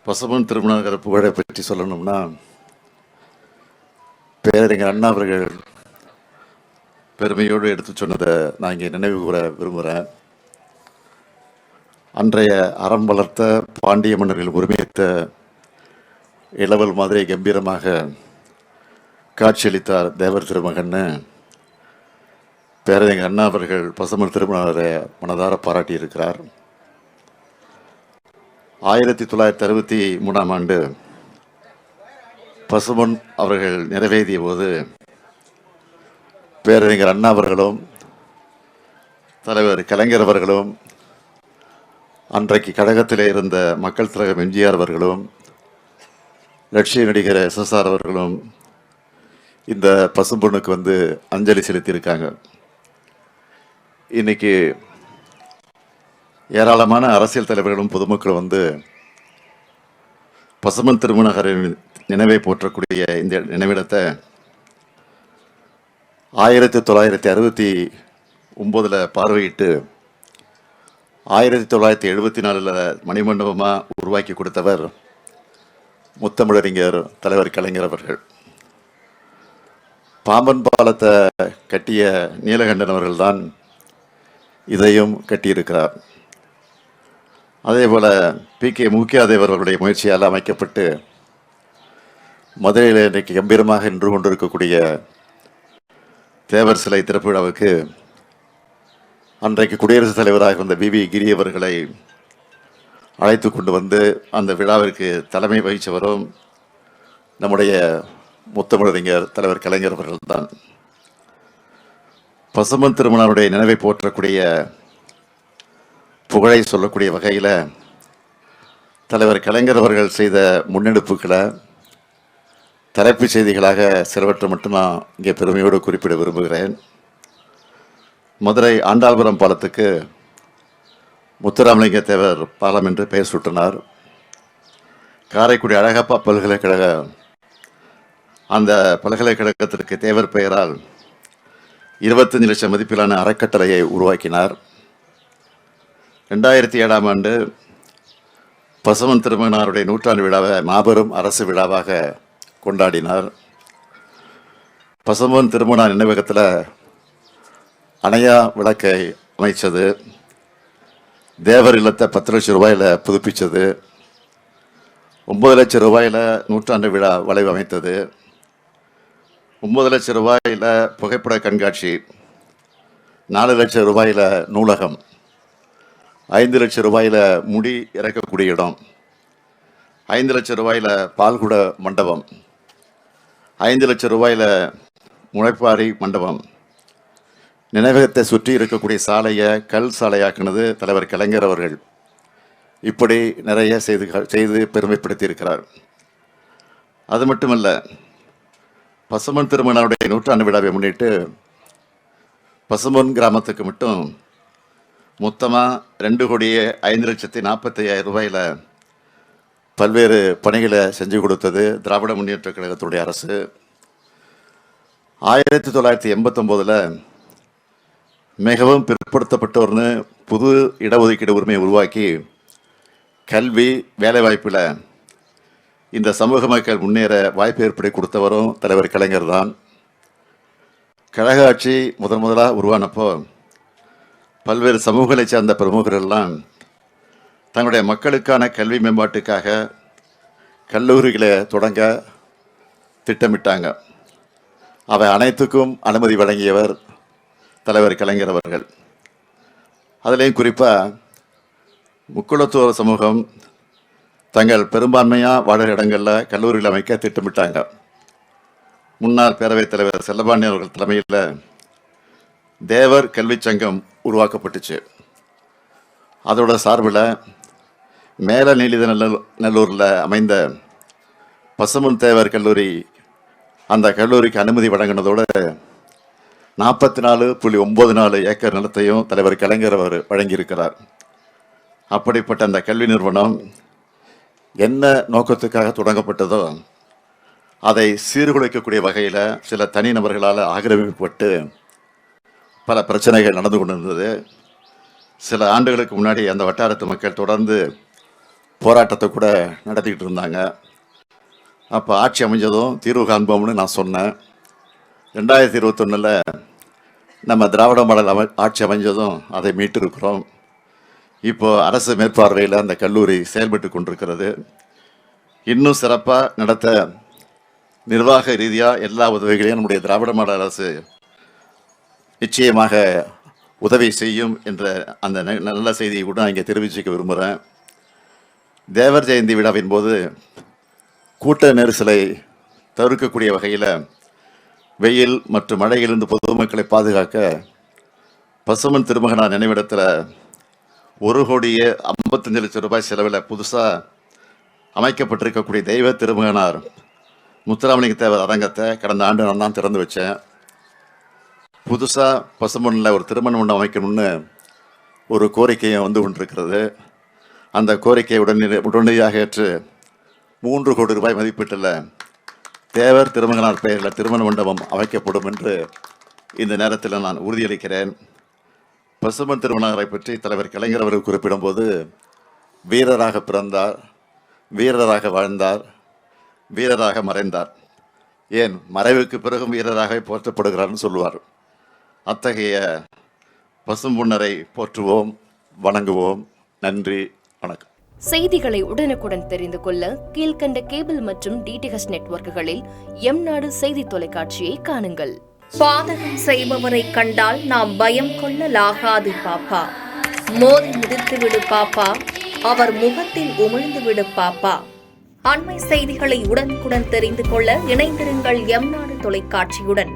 பசுமன் திருமணங்கிற புகழை பற்றி சொல்லணும்னா, பேரறிஞர் அண்ணா அவர்கள் பெருமையோடு எடுத்து சொன்னதை நான் இங்கே நினைவு கூற விரும்புகிறேன். அன்றைய அறம் வளர்த்த பாண்டிய மன்னர்கள் உரிமையத்த இளவல் மாதிரி கம்பீரமாக காட்சியளித்தார் தேவர் திருமகன்னு பேரறிஞர் அண்ணா அவர்கள் பசுமன் திருமணரை மனதார பாராட்டியிருக்கிறார். 1963ஆம் ஆண்டு பசுமன் அவர்கள் நிறைவேறிய போது பேரறிஞர் அண்ணா அவர்களும் தலைவர் கலைஞர் அவர்களும் அன்றைக்கு கழகத்திலே இருந்த மக்கள் தலைவர் எம்ஜிஆர் அவர்களும் லட்சிய நடிகர் SSR அவர்களும் இந்த பசும்பொண்ணுக்கு வந்து அஞ்சலி செலுத்தியிருக்காங்க. இன்னைக்கு ஏராளமான அரசியல் தலைவர்களும் பொதுமக்களும் வந்து பசுமன் திருமணகரின் நினைவை போற்றக்கூடிய இந்த நினைவிடத்தை 1969 பார்வையிட்டு 1974 மணிமண்டபமாக உருவாக்கி கொடுத்தவர் முத்தமிழறிஞர் தலைவர் கலைஞர் அவர்கள். பாம்பன் பாலத்தை கட்டிய நீலகண்டன் அவர்கள்தான் இதையும் கட்டியிருக்கிறார். அதே போல் PK மூக்கியாதேவர் அவர்களுடைய முயற்சியால் அமைக்கப்பட்டு மதுரையில் இன்றைக்கு கம்பீரமாக நின்று கொண்டிருக்கக்கூடிய தேவர் சிலை திறப்பு விழாவுக்கு அன்றைக்கு குடியரசுத் தலைவராக இருந்த BV கிரி அவர்களை அழைத்து கொண்டு வந்து அந்த விழாவிற்கு தலைமை வகித்தவரும் நம்முடைய முத்தமிழறிஞர் தலைவர் கலைஞர் அவர்கள்தான். பசுமன் திருமணனுடைய நினைவை போற்றக்கூடிய புகழை சொல்லக்கூடிய வகையில் தலைவர் கலைஞர் அவர்கள் செய்த முன்னெடுப்புகளை தலைப்புச் செய்திகளாக சிலவற்றை மட்டும் நான் இங்கே பெருமையோடு குறிப்பிட விரும்புகிறேன். மதுரை ஆண்டாள்புரம் பாலத்துக்கு முத்துராமலிங்க தேவர் பாலம் என்று பெயர் சூட்டினார். காரைக்குடி அழகப்பா பல்கலைக்கழக அந்த பல்கலைக்கழகத்திற்கு தேவர் பெயரால் 25 லட்சம் மதிப்பிலான அறக்கட்டளையை உருவாக்கினார். 2007ஆம் ஆண்டு பசுமன் திருமகனாருடைய நூற்றாண்டு விழாவை மாபெரும் அரசு விழாவாக கொண்டாடினார். பசுமன் திருமண நினைவகத்தில் அணையா விளக்கை அமைச்சது, தேவர் இல்லத்தை 10 லட்சம் ரூபாயில் புதுப்பித்தது, 9 லட்சம் ரூபாயில் நூற்றாண்டு விழா வளைவு அமைத்தது, 9 லட்சம் ரூபாயில் புகைப்பட கண்காட்சி, 4 லட்சம் ரூபாயில் நூலகம், 5 லட்சம் ரூபாயில் முடி இறக்கக்கூடிய இடம், 5 லட்சம் ரூபாயில் பால்குட மண்டபம், 5 லட்சம் ரூபாயில் முளைப்பாரி மண்டபம், நினைவகத்தை சுற்றி இருக்கக்கூடிய சாலையை கல் சாலையாக்குனது தலைவர் கலைஞர் அவர்கள். இப்படி நிறைய செய்து பெருமைப்படுத்தியிருக்கிறார். அது மட்டுமல்ல, பசுமன் திருமணனுடைய நூற்றாண்டு விழாவை முன்னிட்டு பசுமன் கிராமத்துக்கு மட்டும் மொத்தமாக 2,05,40,000 ரூபாயில் பல்வேறு பணிகளை செஞ்சு கொடுத்தது திராவிட முன்னேற்ற கழகத்துடைய அரசு. 1989 மிகவும் பிற்படுத்தப்பட்டோர்னு புது இடஒதுக்கீடு உரிமையை உருவாக்கி கல்வி வேலைவாய்ப்பில் இந்த சமூக மக்கள் முன்னேற வாய்ப்பு ஏற்படுத்தி கொடுத்தவரும் தலைவர் கலைஞர் தான். கழக ஆட்சி முதலாக உருவானப்போ பல்வேறு சமூகங்களை சார்ந்த பிரமுகர்கள்லாம் தங்களுடைய மக்களுக்கான கல்வி மேம்பாட்டுக்காக கல்லூரிகளை தொடங்க திட்டமிட்டாங்க. அவை அனைத்துக்கும் அனுமதி வழங்கியவர் தலைவர் கலைஞர் அவர்கள். அதிலையும் குறிப்பாக முக்குளத்தோர் சமூகம் தங்கள் பெரும்பான்மையாக வாழற இடங்களில் கல்லூரிகள் அமைக்க திட்டமிட்டாங்க. முன்னாள் பேரவைத் தலைவர் செல்லபாண்டி அவர்கள் தலைமையில் தேவர் கல்வி சங்கம் உருவாக்கப்பட்டுச்சு. அதோட சார்பில் மேல நீலிதநல்லூரில் அமைந்த பசுமன் தேவர் கல்லூரி அந்த கல்லூரிக்கு அனுமதி வழங்கினதோடு 44.94 ஏக்கர் நிலத்தையும் தலைவர் கலைஞர் அவர் வழங்கியிருக்கிறார். அப்படிப்பட்ட அந்த கல்வி நிறுவனம் என்ன நோக்கத்துக்காக தொடங்கப்பட்டதோ அதை சீர்குலைக்கக்கூடிய வகையில் சில தனிநபர்களால் ஆக்கிரமிக்கப்பட்டு பல பிரச்சனைகள் நடந்து கொண்டிருந்தது. சில ஆண்டுகளுக்கு முன்னாடி அந்த வட்டாரத்து மக்கள் தொடர்ந்து போராட்டத்தை கூட நடத்திக்கிட்டு இருந்தாங்க. அப்போ ஆட்சி அமைஞ்சதும் தீர்வு காண்போம்னு நான் சொன்னேன். 2021 நம்ம திராவிட மாடல் ஆட்சி அமைஞ்சதும் அதை மீட்டிருக்கிறோம். இப்போ அரசு மேற்பார்வையில் அந்த கல்லூரி செயல்பட்டு கொண்டிருக்கிறது. இன்னும் சிறப்பாக நடத்த நிர்வாக ரீதியாக எல்லா உதவிகளையும் நம்முடைய திராவிட மாடல் அரசு நிச்சயமாக உதவி செய்யும் என்ற அந்த நல்ல செய்தியை கூட நான் இங்கே தெரிவிச்சுக்க விரும்புகிறேன். தேவர் ஜெயந்தி விழாவின் போது கூட்ட நெரிசலை தவிர்க்கக்கூடிய வகையில் வெயில் மற்றும் மழையிலிருந்து பொதுமக்களை பாதுகாக்க பசுமன் திருமகனார் நினைவிடத்தில் 1,55,00,000 ரூபாய் செலவில் புதுசாக அமைக்கப்பட்டிருக்கக்கூடிய தெய்வ திருமகனார் முத்துராமலிங்க தேவர் அரங்கத்தை கடந்த ஆண்டு நான் தான் திறந்து வச்சேன். புதுசாக பசுமனில் ஒரு திருமண மண்டபம் அமைக்கணும்னு ஒரு கோரிக்கையை வந்து கொண்டிருக்கிறது. அந்த கோரிக்கையை உடனடியாக ஏற்று 3 கோடி ரூபாய் மதிப்பீட்டில் தேவர் திருமகனார் பெயரில் திருமண மண்டபம் அமைக்கப்படும் என்று இந்த நேரத்தில் நான் உறுதியளிக்கிறேன். பசுமன் திருமணரை பற்றி தலைவர் கலைஞர் அவர்கள் குறிப்பிடும்போது வீரராக பிறந்தார், வீரராக வாழ்ந்தார், வீரராக மறைந்தார், ஏன் மறைவுக்கு பிறகும் வீரராக போற்றப்படுகிறார்னு சொல்லுவார். அத்தகைய பசும்பொன்னரை போற்றுவோம், வணங்குவோம். நன்றி, வணக்கம். செய்திகளை உடனுக்குடன் தெரிந்து கொள்ள கீழ்கண்ட கேபிள் மற்றும் டிடிஹெச் நெட்வொர்க்குகளில் எம்நாடு செய்தி தொலைக்காட்சியை காணுங்கள். பாதகம் செய்பவரை கண்டால் நாம் பயம் கொள்ளலாகாது பாப்பா. மோதி மிதித்துவிடு பாப்பா, அவர் முகத்தில் உமிழ்ந்து விடு பாப்பா. அண்மை செய்திகளை உடனுக்குடன் தெரிந்து கொள்ள இணைந்திருங்கள் எம்நாடு தொலைக்காட்சியுடன்.